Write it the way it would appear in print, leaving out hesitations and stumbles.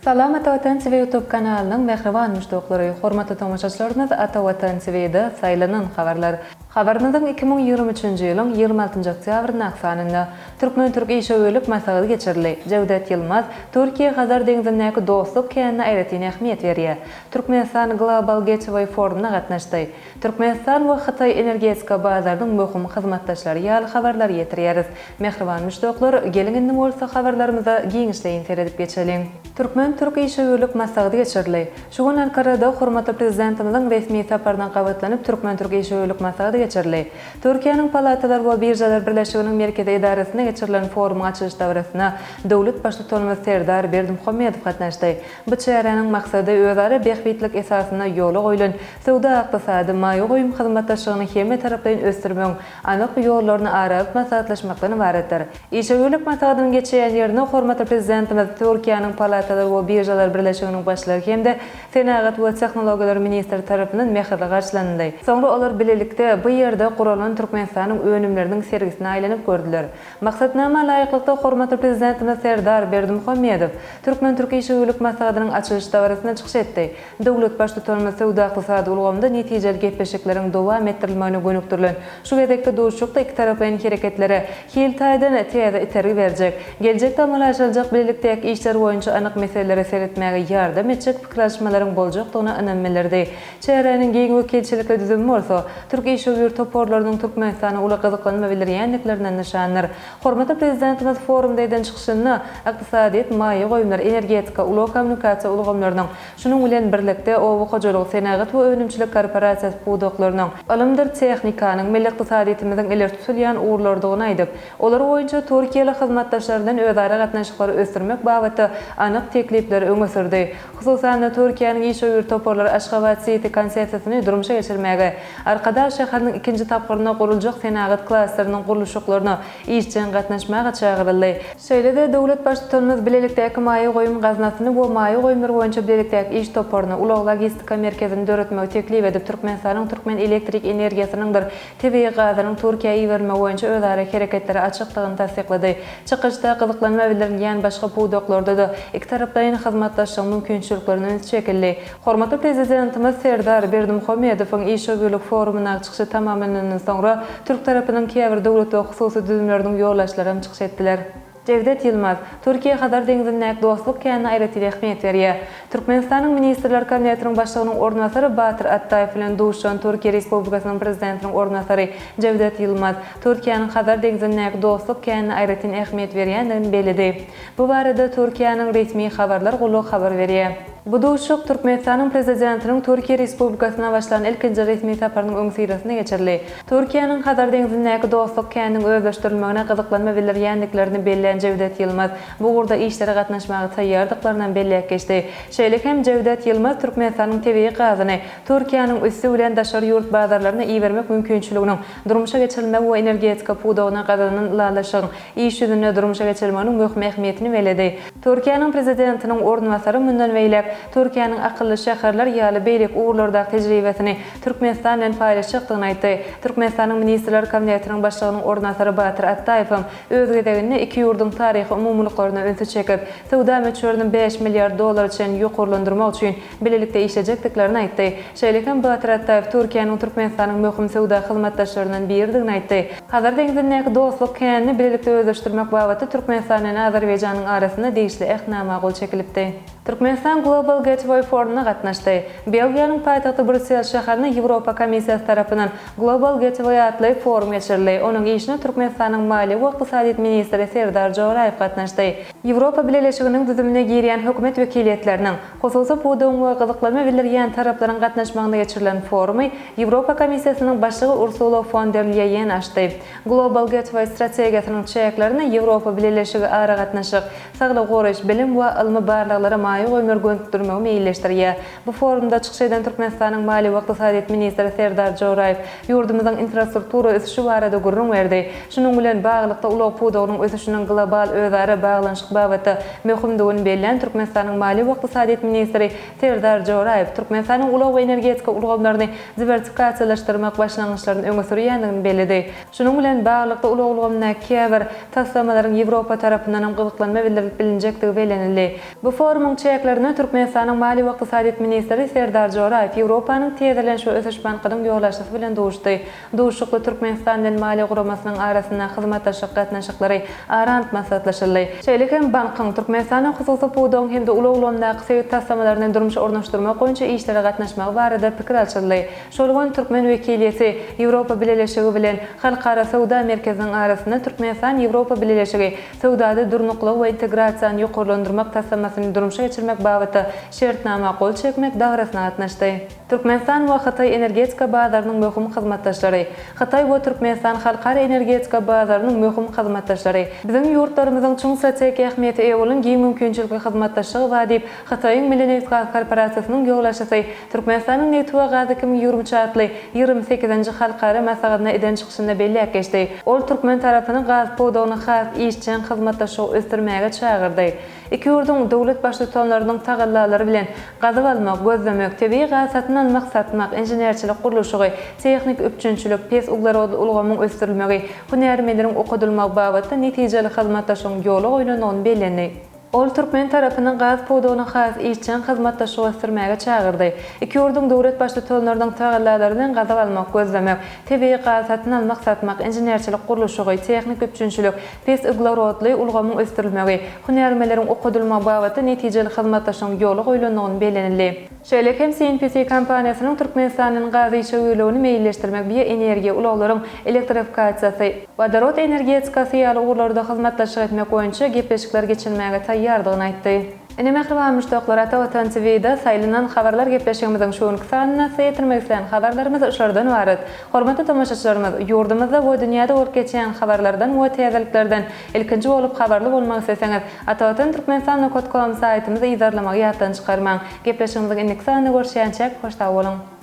Salam Atavatan TV YouTube kanalının mehriban müştokları, hormatly tomoşaçylarymyz, Atavatan TV'de saylanan habarlar. Habaryndan 2023-nji ýylyň 26-njy oktýabryň aksanyna Türkmen Türk işöwürlük maslahaty geçirildi. Cevdet Yılmaz, Türkiýe Hazar deňizindäki dostluk kenine aýratyn ähmiýet berýär. Türkmenistan Global Gateway forumuna gatnaşdy. Türkmenistan we Hytaý energetika bazarynyň möhüm hyzmatdaşlary ýaly habarlar ýetirýäris. Mehriban müştoklar, gelin indi bolsa habarlarymyza giňişleýin seredip geçelim. Türkmen Türk işöwürlük maslahaty geçirildi. Şu gün Ankara'da hormatly prezidentimiziň resmi sapardan gabatlanyp Türkmen Türk işöwürlük maslahaty geçirildi. Türkiýanyň Palatalar we Birjalar Birleşiginiň merkezi idaresinde geçirilen forum açyş dowrasyna dowlat başlygy Serdar Berdimuhammedow gatnaşdy. Bu çäreňiň maksady özara behbitlik esasyna ýoly goýulan sowda ykdysady maýy goýum hyzmatdaşlygyny hemme tarapdan ösdürmeň anyk ýollaryny arap maslahatlaşmakdan ibaretdir. İşöwürlük maslahatynyň geçýän ýerine hormatly prezidentimiz Türkiýanyň Palatalar we Birjalar Birleşiginiň başlygy hemde Senagat we Tehnologiýalar ministri tarapyndan mehirli garşylandy. Soňra olar bilelikde bu ýerde guralan Türkmenistanyň önümleriniň sergisine aýlanyp gördüler. Maksatnama laýyklykda hormatly prezidentimiz Serdar Berdimuhammedow Türkmen Türk işöwürlük maslahatynyň açyş dowrasyna çykyş etdi. Dowlat başlygy sowda ykdysady ulgamda netijeli gepleşikleriň dowam etdirilmegine gönükdirilen şu gedekde duşukda iki tarapyň hereketlere hiltaýdan täze itergi berjek. Geljekde amalaşyljak bilelikdäki işler boýunça anyk meselelere seretmäge ýardam etjek pikirleşmelerin boljakdygyna inanmalardy. Çäreňiň giň wekilçilikli düzümi bolsa Türk işöwür toporlarynyň Türkmenistana uly gyzyklanma bildirýänliklerinden nişanlar. Hormatly prezidentimiz forumda eden çykyşyny ykdysadyýet, maýy goýumlar, energetika, uly kommunikasiýa ulgamlarynyň şunuň bilen birlikde owy hojalyk, senagat we önümçilik korporasiýasy pudoklarynyň alymdyr tehnikanyň milli ykdysadyýetimiziň ileri tutulýan uğurlardygyny aýdyp, olar boýunça Türkiýeli hyzmatdaşlaryndan özara gatnaşyklary ösdürmek babaty anyk teklipleri öňe sürdi. Hususan Türkiýanyň işöwür toporlary Aşgabat City konsepsiýasyny durmuşa geçirmäge, Arkadaş şäheriniň ikinji tapgyryna guruljak senagat klasterynyň guruluşyklaryny işçiň gatnaşmaga çagyryldy. Şeýle-de dowlat başlygyny bilelikdäki maýy goýum gaznasyny we maýy goýumlar boýunça bilelikdäki iş toporyny ulak logistika merkezine döretmegi teklip edip Türkmenistanyň Türkmen elektrik energiýasynyň tebii gazynyň Türkiýeye iberme boýunça özara hereketleri açyklygyny tasdiklady. Çykyşda gyzyklanma bildirilýän başga puwdoklarda da iki tarapdan hyzmatdaşlyk mümkinçiliklerini çekildi. Hormatly prezidentimiz Serdar Berdimuhammedowyň işöwürlük forumuna çykyşy tamamlanandan soňra Türk tarapynyň käbir dowlat we hususy düzümleriniň ýoldaşlary çykyş etdiler. Cevdet Yılmaz, Türkiýe Hazar deňizindäki dostluk kenine aýratyn ähmiýet berýär. Türkmenistanyň Ministrler Kabinetining başlygynyň ornasary Batyr Attaýew bilen duşan Türkiýe Respublikasynyň prezidentiniň ornasary Cevdet Yılmaz, Türkiýanyň Hazar deňizindäki dostluk kenine aýratyn ähmiýet berýändigini beledi. Bu barada Türkiýanyň resmi habarlar gulu habar berýär. Bu duşuk Türkmenistanyň prezidentiniň Türkiýe Respublikasyna başlanan ilkinji resmi saparynyň öňsirasine geçirildi. Türkiýanyň Hazar deňizindäki dostluk keniniň özleşdirilmegine gyzyklanma bildirýänliklerini belleýän Cevdet Yılmaz bu gurda işlere gatnaşmagy taýýardyklarynyň belläp geçdi. Şeýle hem Cevdet Yılmaz Türkmenistanyň tebii gazyny Türkiýanyň üstü bilen daşary ýurt bazarlaryna iýermek mümkinçiliginiň durmuşa geçirilmegi we energetika pudogyna gazanyň lalaşygyň iş ýüzüne durmuşa geçirilmeginiň möhüm ähmiýetini beledi. Türkiýanyň prezidentiniň ornasary mundan beýlek Türkiýanyň akylly şäherler ýaly beýlik uğurlardaky tejribesini Türkmenistan bilen paýlaşykdygyny aýtdy. Türkmenistanyň Ministrler Kabinetiniň başlygynyň ornasary Batyr Attaýew öz gedeginde iki ýurduň taryhy umumlyklaryna öňe çekip, sowda meçhurlygyny 5 milliard dollar üçin ýokurlandyrmak üçin bilelikde işlejekdiklerini aýtdy. Şeýle Batyr Attaýew Türkiýanyň Türkmenistanyň möhüm sowda hyzmatdaşlaryndan biridigini aýtdy. Hazar deňizindäki dostluk kenini bilelikde özleşdirmek babaty Türkmenistan bilen Azerbaýjanyň arasynda degişli ähnama gol çekilipdi. Türkmenistan Global Gateway forumuna gatnaşdy. Belgiýanyň paýtagty Brüssel şäherine Ýewropa Komissiýasy tarapyndan Global Gateway atly forum geçirildi. Onuň işine Türkmenistanyň Maliýe we Ykdysadyýet ministri Serdar Joraýew gatnaşdy. Ýewropa Birleşiginiň düzümine girýän hökümet wekiliyetleriniň, hususy pudoň we gyzyklanma bildirýän taraplaryň gatnaşmagyna geçirilen forumy Ýewropa Komissiýasynyň başlygy Ursula von der Leyen açdy. Global Gateway strategiýasynyň çäklerini Ýewropa Birleşigi ara gatnaşyk, saglyk goraýyş, bilim we ilmi barlyklara sermaye gömürgün durmagy meýilleşdirýär. Bu forumda çykyş eden Türkmenistanyň Mali we Ykdysadyýet ministri Serdar Joraýew ýurdumyzyň infrastruktura ösüşi barada gurrun berdi. Şunuň bilen baglykda ulag pudogynyň ösüşiniň global özara baglanyşyk babaty möhümdigini belän Türkmenistanyň Mali we Ykdysadyýet ministri Serdar Joraýew Türkmenistanyň ulag we energetika ulgamlaryny diversifikasiýalaşdyrmak başlangyçlaryny öňe sürýändigini bellädi. Şunuň bilen baglykda ulag käbir taslamalaryň Ýewropa tarapyndan gybyklanma bildirilip bilinjektigi belenildi. Bu forumyň çäklerini Türkmenistanyň Mali we Ykdysadyýet ministri Serdar Joraýew Ýewropanyň tezelenşi ösüş bankynyň ýollaşmasy bilen duşdy. Duşukly Türkmenistan bilen Mali guramasynyň arasynda hyzmatdaşlyk gatnaşyklary arant maslahatlaşyldy. Şeýlekem bankyň Türkmenistanyň hususy pudogyň hem-de ulaglandaky sewet taslamalaryny durmuş ornaşdyrmak boýunça işlere gatnaşmak barada pikir alçyldy. Şolgon Türkmen wekiliyeti Ýewropa Birleşigi bilen Halkara Sowda Merkeziniň arasynda Türkmenistan Ýewropa Birleşigi sowdada durnukly we integrasiýany ýokarlandyrmak taslamasyny durmuşa geçirmek babaty şertnama gol çekmek dagarasyna gatnaşdy. Türkmenistan we Hatay energetika bazarynyň möhüm hyzmatdaşlary. Hatay we Türkmenistan halkara energetika bazarynyň möhüm hyzmatdaşlary. Biziň ýurtlarymyzyň çyň strategik ähmiýeti ýa bolan giň mümkinçiligi hyzmatdaşlygy we diýip Hataýyň Milli Gaz Korporasiýasynyň ýollaşysy Türkmenistanyň Netwa Gaz 2020 çatly 28-nji halkara maslahatyna eden çykyşynda belli geçdi. Ol Türkmen tarapyny gaz podogyny has işçiň hyzmatdaşlygy ösdürmäge çagyrdy. Iki ýurdun dowlat başlyklarynyň tagallalary bilen gazyp almak, gözlemek, tebii gaz satyn almak, satmak, inženerçilik gurulşygy, tehnik üçinçilik, pes uglerod ulgamyň ösdürilmegi, hünärmendiriň okudylmagy babatda netijeli hyzmatdaşlygyň ýoly goýulyny belländi. Ol Türkmen tarapynyň gaz podogyny has işçiň hyzmatdaşlygy ösdürmäge çagyrdy. Iki ýurdun dowlat başlyklarynyň tagallalary bilen gazyp almak, gözlemek, tebii gaz satyn almak, satmak, inženerçilik gurulşygy, tehnik üçinçilik, pes uglerodly ulgamyň ösdürilmegi, hünärmendiriň okudylmagy babatda netijeli hyzmatdaşlygyň ýoly goýulyny belländi. Şeýlekem CNPC kompaniýasynyň Türkmenistanyň gaz işçiligini meýilleşdirmek biýe energiýa ulaglaryň elektrifikatsiýasy, vodorod energetikasy ýaly urlarda hyzmatdaşlyk etmek boýunça gepleşikler geçirmäge taýýardygyny aýtdy. Ene mähriban müştaklar Atawatan TV-de saýlanan habarlar gepleşigimiziň şuňky sanyna seýtirmek isleýän habarlarymyz şurdan barat. Hormatly tamaşaçylarymyz, ýurdumyzda we dünýäde bolup geçen habarlardan we täzeliklerden ilkinji bolup habarly bolmak isteseňiz, Atawatan Türkmenistan.com saýtymyza ýazarlamagy ýatdan çykarmaň. Gepleşigimiziň ilk sanyny görüşýänçe hoşta bolun.